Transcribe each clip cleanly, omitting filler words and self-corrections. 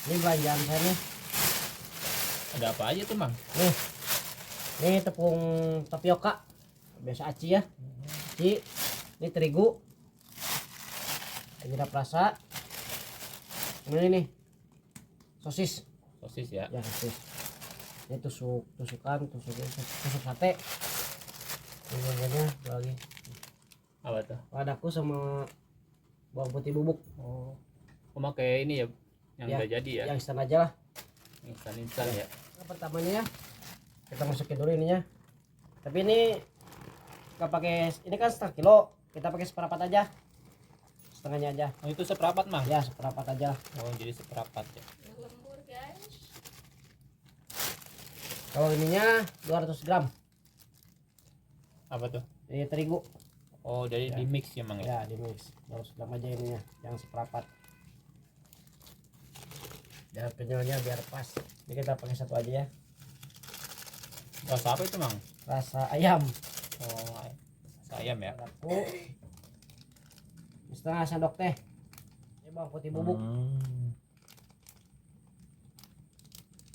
Ini belanjaan saya nih. Ada apa aja tuh, Mang? Nih tepung tapioka. Biasa aci ya. Aci. Ini terigu. Penyedap rasa. Ini nih. Sosis. Sosis ya. Ya sosis. Ini tusuk sate. Ini bagiannya lagi. Apa tuh? Ladaku sama bawang putih bubuk. Oh. Pakai ini ya yang Ya, udah jadi ya. Yang instan aja lah. Instan ya. Nah, pertamanya ya kita masukin dulu ininya. Tapi ini nggak pakai, ini kan setengah kilo, kita pakai seperempat aja, setengahnya aja. Oh, itu seperempat, Mang? Ya seperempat aja. Oh, jadi seperempat ya. Lembur guys. Kalau ininya 200 gram. Apa tuh? Ini terigu. Oh, jadi Ya. di mix ya, Mang ya. Ya di mix 200 gram aja ininya, yang seperempat. Biar kenyalnya biar pas. Ini kita pakai satu aja ya. Rasa apa itu, Mang? Rasa ayam. Oh, rasa ayam ya. Aku setengah sendok teh. Ini bawang putih bubuk.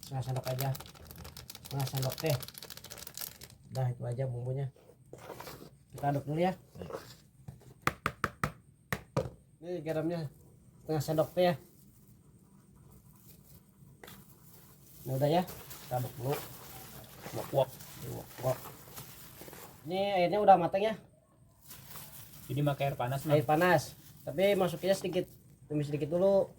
Setengah sendok aja. Setengah sendok teh. Udah itu aja bumbunya. Kita aduk dulu ya. Ini garamnya setengah sendok teh ya. Ini udah ya. Kita aduk dulu. Wok-wok. Wok. Ini airnya udah matang ya. Jadi pakai air panas, Mang. Air panas. Tapi masukinnya sedikit. Tumis sedikit dulu.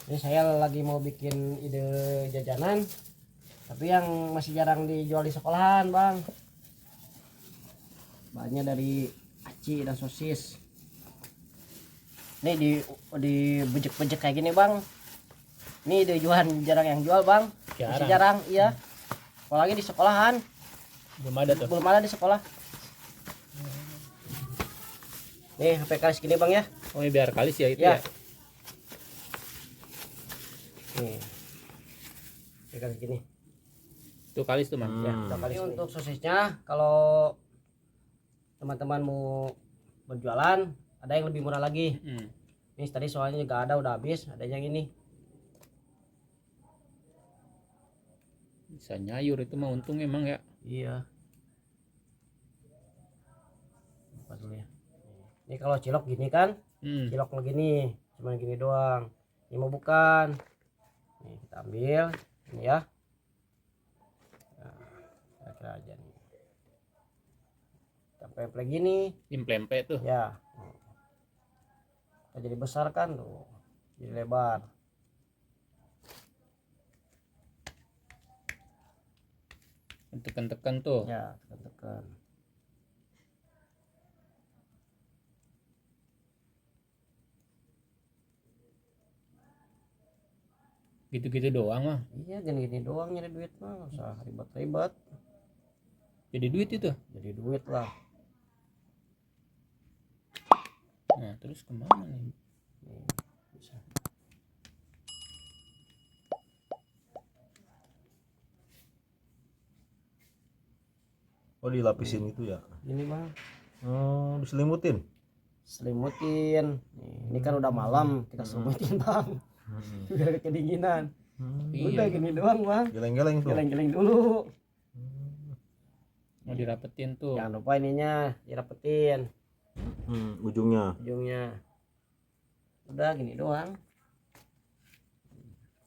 Ini saya lagi mau bikin ide jajanan, tapi yang masih jarang dijual di sekolahan, Bang. Bahannya dari aci dan sosis. Ini di bejek-bejek kayak gini, Bang. Ini ide jualan jarang yang jual, Bang. Masih jarang, iya. Apalagi di sekolahan. Belum ada tuh. Belum ada di sekolah. Nih, HP kalis gini, Bang ya. Oh, ini biar kalis ya itu Ya. ya. Nih. HP kalis gini. Itu kalis tuh, Mang. Ya, kita kali untuk sosisnya. Kalau teman-teman mau berjualan, ada yang lebih murah lagi. Ini tadi soalnya juga ada, udah habis. Ada yang ini. Bisa nyayur itu mah untung emang ya. Iya. Apa dulu ya? Ini kalau cilok gini kan, cilok begini, cuma gini doang. Ini mau bukan. Nih kita ambil, ini ya. Nah, kira-kira aja nih. Sampai gini. Implempe tuh. Ya. Kita jadi besar kan tuh. Jadi lebar. Tekan-tekan tuh. Ya, tekan-tekan. Gitu-gitu doang mah. Iya, gini-gini doang nyari duit mah, nggak usah ribet-ribet. Jadi duit itu. Jadi duit lah. Nah, terus kemana nih? Nih, bisa. Oh, dilapisin itu ya. Ini Bang, Oh, diselimutin. selimutin. Nih, ini kan udah malam, kita selimutin Bang. Biar kedinginan. Udah gini doang Bang. Geleng-geleng tuh. Geleng-geleng dulu. Mau dirapetin tuh. Jangan lupa ininya dirapetin Ujungnya. ujungnya. Udah gini doang.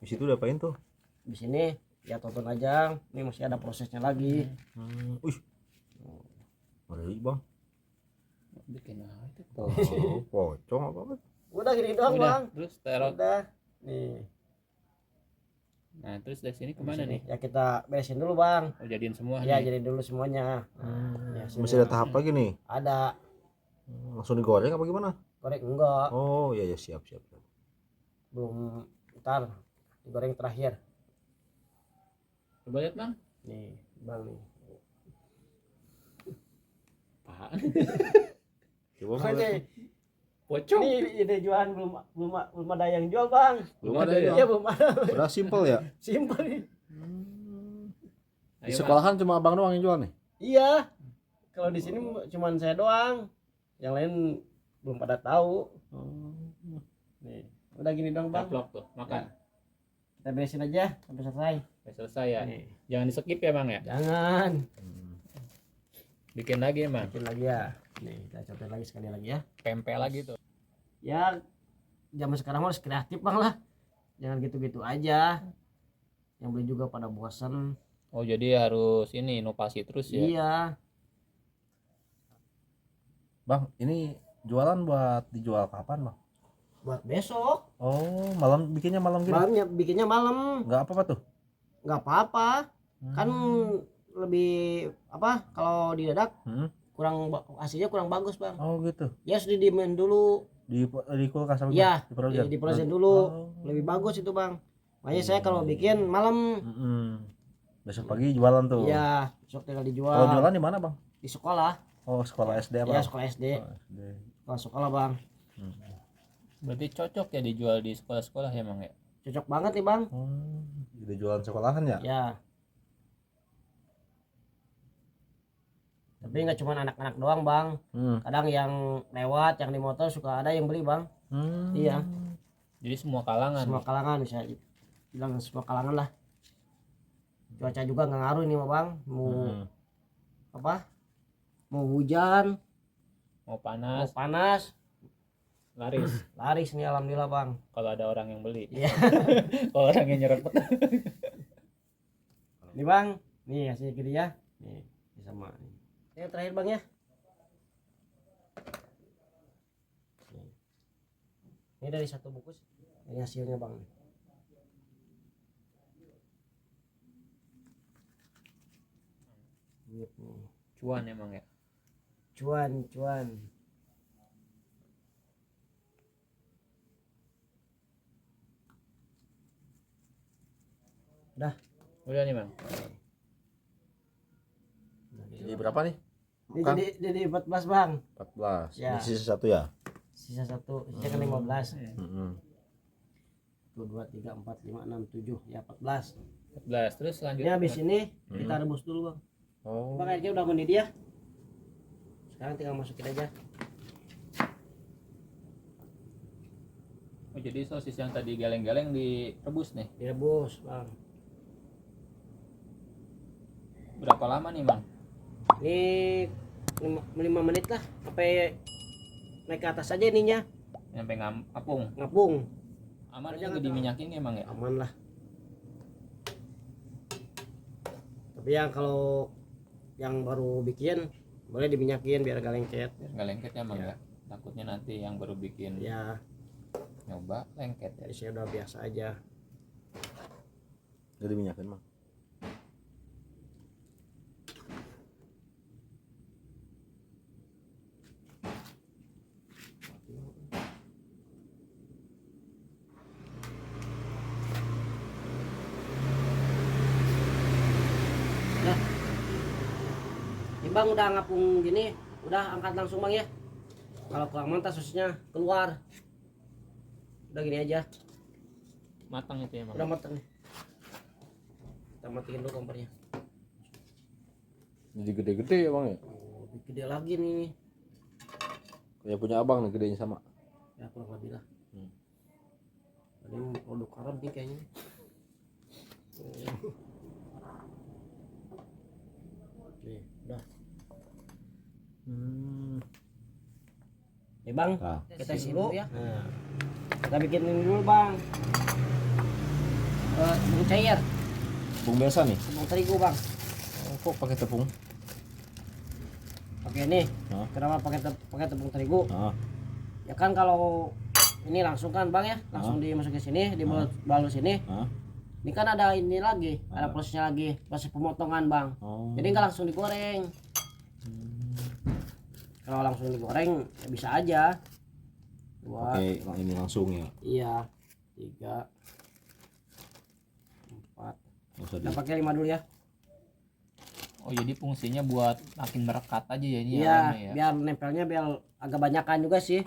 Di situ diapain tuh? Di sini ya tonton aja. Ini masih ada prosesnya lagi. Wih. Mari, Bang. Bikin apa itu? Oh, pocong apa? Udah gini doang Udah, Bang. terus taruh. Udah. Nih. Nah, terus dari sini kemana Sini. nih? Ya kita beresin dulu Bang. Oh, jadiin semua Ya nih. jadi dulu semuanya. Ya, Masih ada tahap lagi nih. ada. Langsung digoreng apa gimana? Korek enggak. Oh, iya ya, siap. Belum, ntar digoreng terakhir. Coba lihat, Bang. Nih Bang nih. Apaan? Coba Oh, Bang, lihat. ini Pocong. ide jualan belum ada yang jual Bang. Belum ada ya. Iya belum ada. Udah simpel ya. Simpel nih. Di sekolahan cuma Abang doang yang jual nih. Iya. Kalau di sini cuman saya doang. Yang lain belum pada tahu. Nih, udah gini dong, Bang. Caplok tuh, makan. Ya. Kita beresin aja sampai selesai. Udah selesai ya. Nih. Jangan di skip ya Bang ya. Jangan. Bikin lagi Bang. Bikin lagi ya. Nih, kita cobain lagi sekali lagi ya. Pempek lagi tuh. Ya, zaman sekarang harus kreatif, Bang lah. Jangan gitu-gitu aja. Yang beli juga pada bosan. Oh jadi harus ini inovasi terus ya. Iya. Bang, ini jualan buat dijual kapan, Bang? Buat besok. Oh, malam bikinnya malam gini. Malamnya bikinnya malam. Enggak apa-apa tuh. Nggak apa-apa. Kan lebih apa kalau didadak hasilnya kurang bagus, Bang. Oh gitu. Ya harus didiemin dulu. Di kulkas apa? Iya, Di frozen. di frozen dulu. Oh. Lebih bagus itu, Bang. Makanya saya kalau bikin malam. Besok pagi jualan tuh. Iya, besok tinggal dijual. Kalau jualan di mana, Bang? Di sekolah. Oh, sekolah SD apa? Ya, sekolah SD. Oh, SD. Sekolah sekolah, Bang. Berarti cocok ya dijual di sekolah-sekolah ya Bang ya. Cocok banget nih, Bang. Jadi jualan sekolahan ya? Ya. Tapi nggak cuma anak-anak doang, Bang. Kadang yang lewat, yang di motor suka ada yang beli, Bang. Iya. Jadi semua kalangan. Semua kalangan bisa bilang semua kalangan lah. Cuaca juga nggak ngaruh ini mah, Bang. Mau apa? Mau hujan, Mau mau panas, panas, laris. laris nih alhamdulillah, Bang. Kalau ada orang yang beli. Iya. Kalau orang yang nyerempet. Nih, Bang. Nih hasilnya gini ya. Nih, ini sama nih. Yang terakhir, Bang ya. Ini dari satu bungkus. Ini hasilnya, Bang. Gitu. Cuan emang ya. Cuan. Udah nih Bang. Jadi berapa nih? Ini jadi 14, Bang. 14. Ya. Ini sisa satu ya? Sisa satu, sisa kan 15. 1 Mm-mm. 2 3 4 5 6 7 ya 14. 14. Terus Ini selanjutnya. habis ini kita rebus dulu, Bang. Oh. Bang, airnya udah mendidih ya. Sekarang tinggal masukin aja. Oh, jadi sosis yang tadi geleng-geleng direbus nih. Direbus, Bang. Berapa lama nih Bang? Ini 5 menit lah sampai naik ke atas aja ininya, Sampai ngapung. ngapung. Aman Jangan juga diminyakin ya Bang ya. Aman lah. Tapi yang kalau yang baru bikin boleh diminyakin biar gak lengket. Biar nggak lengket ya Bang Ya. ya. Takutnya nanti yang baru bikin Ya, nyoba lengket ya. jadi saya udah biasa aja. Jadi minyakin, Bang. Ini, Bang, udah ngapung gini, udah angkat langsung, Bang ya. Kalau kelamaan tas sosisnya keluar. Udah gini aja, Matang itu ya Bang. udah mateng nih. Kita matiin dulu kompornya. Jadi gede-gede ya, Bang ya? Oh, lebih gede lagi nih. Kayak punya abang nih gedenya sama. Ya kurang lebih lah. Ini produk Arab nih kayaknya. Nih, udah. Nih, Bang, Nah, kita isi dulu ya. Nah, kita bikin ini dulu, Bang. Tepung cair, tepung biasa nih. tepung terigu, Bang. Oh, kok pakai tepung? Oke nih. Hah? Kenapa pakai tepung terigu? Ah, Ya kan kalau ini langsung kan, Bang ya, langsung dimasukin sini, dibalut sini. ah. Ini kan ada ini lagi, ada prosesnya lagi, proses pemotongan, Bang. Oh. Jadi nggak langsung digoreng. Kalau langsung digoreng ya bisa aja. 2, Oke, ini langsung ya. iya, 3, 4. Nggak usah Kita pakai 5 dulu ya. Oh jadi fungsinya buat makin merekat aja ya ini Iya, ayamnya ya. biar nempelnya biar agak banyakan juga sih.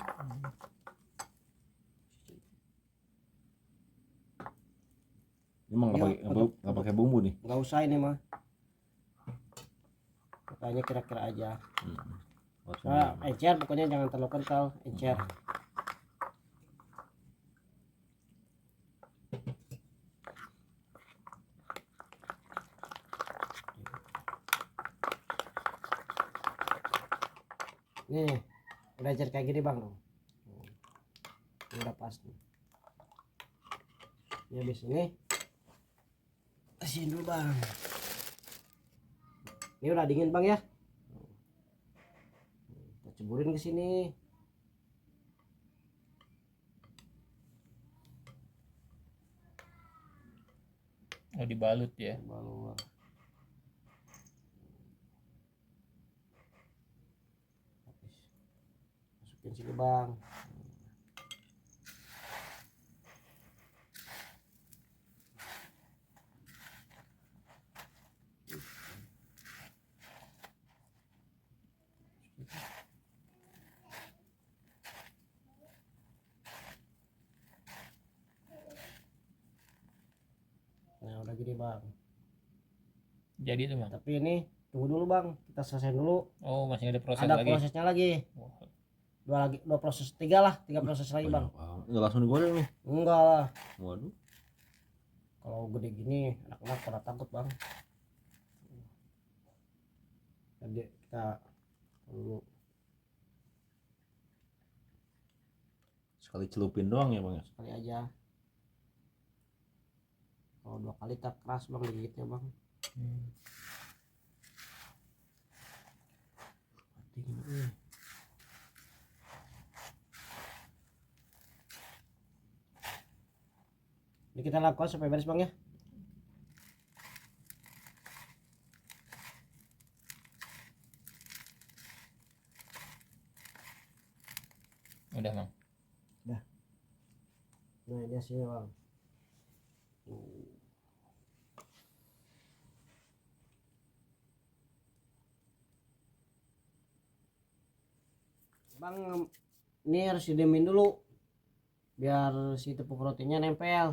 Ini mah nggak pakai bumbu nih. Nggak usah ini mah. makanya kira-kira aja. Buat Nah, encer pokoknya jangan terlalu kental, encer. Nih, udah encer kayak gini bang. Ini udah pas nih. Ini habis ini kasihin dulu bang. Ini udah dingin bang ya. Kita ceburin ke sini. Oh, dibalut ya. Baru masukin sini bang. Nah udah gini bang. Jadi tuh bang. Tapi ini tunggu dulu bang, kita selesai dulu. Oh, masih ada proses Ada lagi. prosesnya lagi. Wah, Dua proses, tiga proses lagi bang. Nggak langsung digoreng nih. Enggak lah. Waduh. Kalau gede gini anak-anak pada takut bang. Jadi kita dulu. Sekali celupin doang ya bang ya. Sekali aja. Kalau 2 kali tak keras bang digigitnya bang. Mati gini. Ini kita lakukan sampai beres bang ya. udah bang. Nah ini hasilnya bang. Bang, ini harus didiemin dulu biar si tepung rotinya nempel.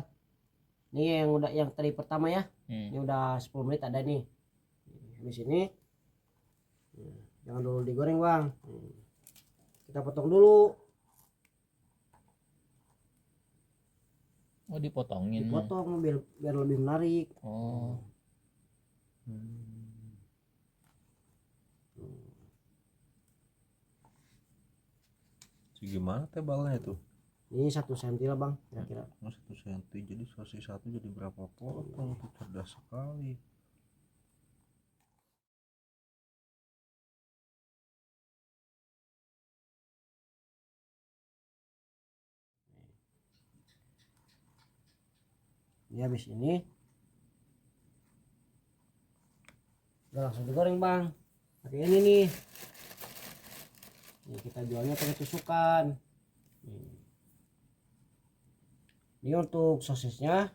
Ini yang udah yang tadi pertama ya. Ini udah 10 menit ada nih. Di sini. Jangan dulu digoreng bang. Kita potong dulu. Oh, dipotongin. Dipotong biar lebih menarik. Oh. Gimana tebalnya tuh? Ini 1 cm lah bang, kira-kira. 1 cm, jadi sosis satu jadi berapa potong? Tuh cerdas sekali. Ini habis ini udah langsung digoreng bang. Pakai ini nih. Ini kita jualnya pakai tusukan. Ini untuk sosisnya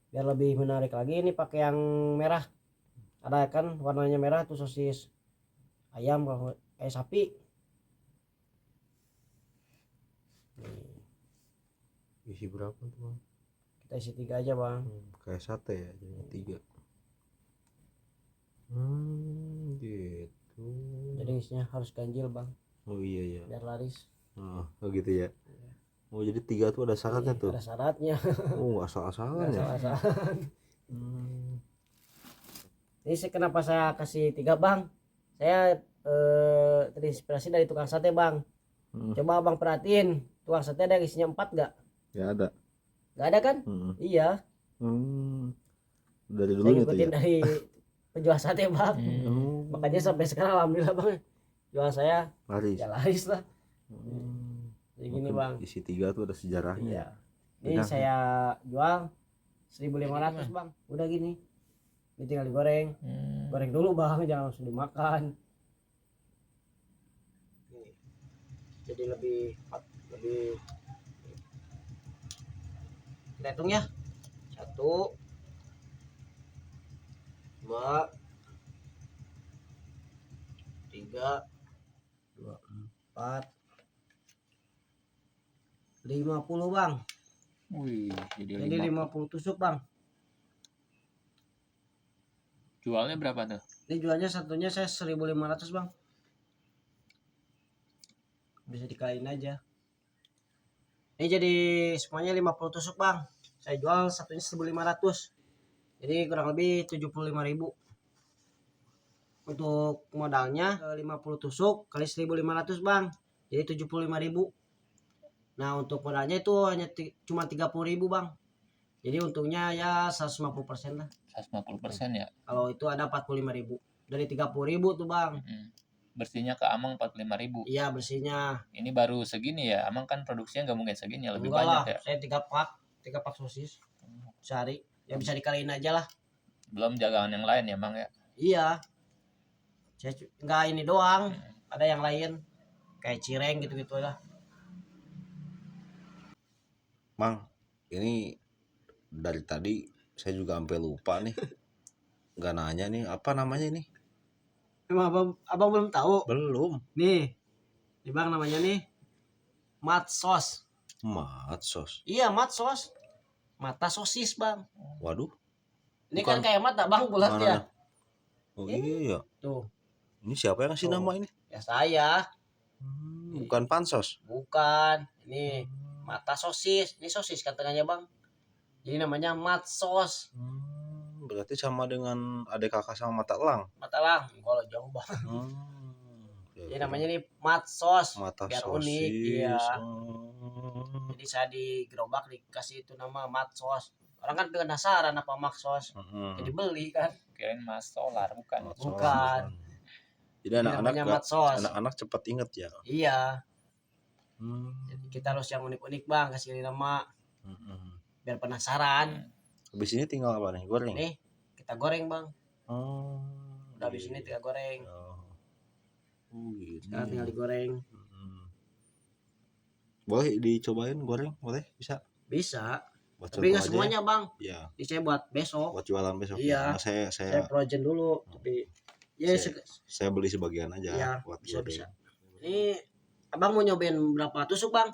biar lebih menarik lagi, ini pakai yang merah. Ada kan warnanya merah tuh sosis ayam kalau sapi. Isi berapa tuh bang? Kita isi 3 aja bang. Kayak sate ya, jadi 3. Gitu. Jadi isinya harus ganjil bang. Oh iya ya. Biar laris. Oh gitu ya. Oh jadi 3 tuh ada syaratnya tuh. Ada syaratnya. Oh asal-asalan ya. Asal-asalan. Ini kenapa saya kasih 3 bang? Saya terinspirasi dari tukang sate bang. Coba abang perhatiin, tukang sate ada isinya 4 gak? Ya ada. Gak ada kan? Iya. Dari dulu Saya gitu ngikutin ya. dari penjual sate bang. Makanya sampai sekarang alhamdulillah bang, jual saya Laris. ya laris lah. Jadi gini bang. Isi 3 tuh ada sejarahnya. Iya. Ini saya jual 1.500 bang. Udah gini. Ini tinggal digoreng. Goreng dulu bang, jangan langsung dimakan. Jadi lebih kita hitung ya. 1 2 3 4 50 bang. Wih, Jadi 50 tusuk bang. Jualnya berapa tuh? Ini jualnya satunya saya 1.500 bang. Bisa dikaliin aja. Ini jadi semuanya 50 tusuk bang. Saya jual satunya 1.500. Jadi kurang lebih 75.000. Untuk modalnya 50 tusuk kali 1.500 bang. Jadi 75.000. Nah untuk modalnya itu hanya cuma 30.000 bang. Jadi untungnya ya 150% lah. 150% ya. Kalau itu ada 45.000. Dari 30.000 tuh bang. Bersihnya ke Amang 45.000. Iya bersihnya. Ini baru segini ya. Amang kan produksinya nggak mungkin segini, lebih Enggak banyak lah, ya. saya 3 pak sosis sehari. Ya bisa dikaliin aja lah. Belum jagaan yang lain ya Mang ya. Iya. Saya nggak ini doang. Ada yang lain kayak cireng gitu-gitu lah. Mang, ini dari tadi saya juga sampai lupa nih. Nggak nanya nih, apa namanya nih? Emang abang belum tahu? Belum. Nih bang namanya nih mat sos. Mat sos. Iya mat sos. Mata sosis bang. Waduh. Ini Bukan. kan kayak mata bang bulat Mana ya. dah? Oh iya. Tuh. Ini siapa yang ngasih Tuh. nama ini? Ya saya. Bukan pansos. Bukan. Ini mata sosis. Ini sosis kan tengahnya bang. Jadi namanya mat sos. Berarti sama dengan adik kakak sama mata elang. Mata lang. Kalau jauh bang. Jadi namanya nih mat sos. Mata Biar sosis. unik. Iya. Jadi saya di gerobak dikasih itu nama mat sos. Orang kan penasaran apa mat sos. Jadi beli kan. Kirain Mas Solar bukan. Bukan. Jadi anak-anak cepat inget ya. Iya. Jadi kita harus yang unik-unik bang, kasih nama. Biar penasaran. Habis ini tinggal apa nih? Goreng. Nih kita goreng bang. Udah habis Iya. ini tinggal goreng. Gitu. Sekarang tinggal digoreng. Boleh dicobain goreng? Boleh? Bisa? Bisa. Buat Tapi nggak contoh aja semuanya ya? bang. Iya. Ini saya buat besok. Buat jualan besok. Iya. Nah, saya frozen dulu. Tapi ya saya beli sebagian aja. Iya, buat bisa. Ini abang mau nyobain berapa tusuk bang?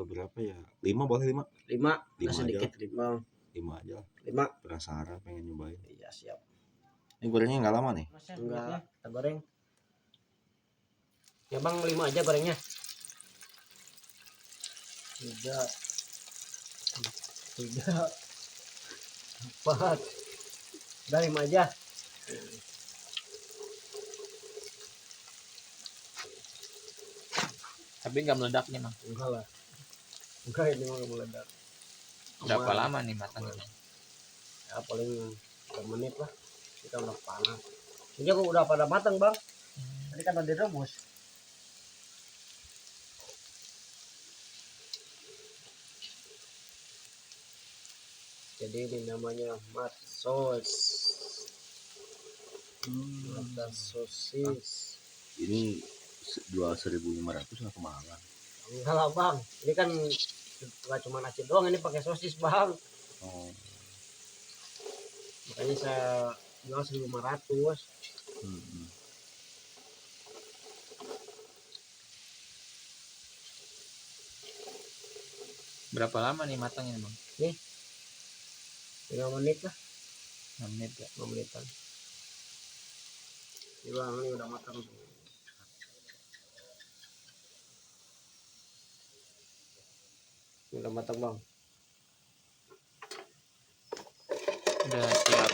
Berapa ya? 5 boleh 5? 5. 5 sedikit aja. 5 aja. 5. Penasaran pengen nyobain. Iya siap. Ini gorengnya nggak lama nih? Enggak, kita goreng. Ya bang 5 aja gorengnya. 3 4. Udah 5 aja. Tapi nggak meledak nih Mang. Enggak lah. Enggak ini mah nggak meledak. Berapa lama nih matangnya? Ya paling 3 menit lah. Kita udah panas. Ini aku udah pada matang bang. Tadi kan udah direbus. Jadi ini namanya mat sos. Mata sosis. Ini jual 1.500 nggak kemahalan. Enggak lah bang. Ini kan nggak cuma nasi doang. Ini pakai sosis bang. Makanya saya jual 1.500. Berapa lama nih matangnya Bang? Nih 5 menit lah. 6 menit ya. 5 menitan. Ini bang ini udah matang. Ini udah matang bang. Udah siap.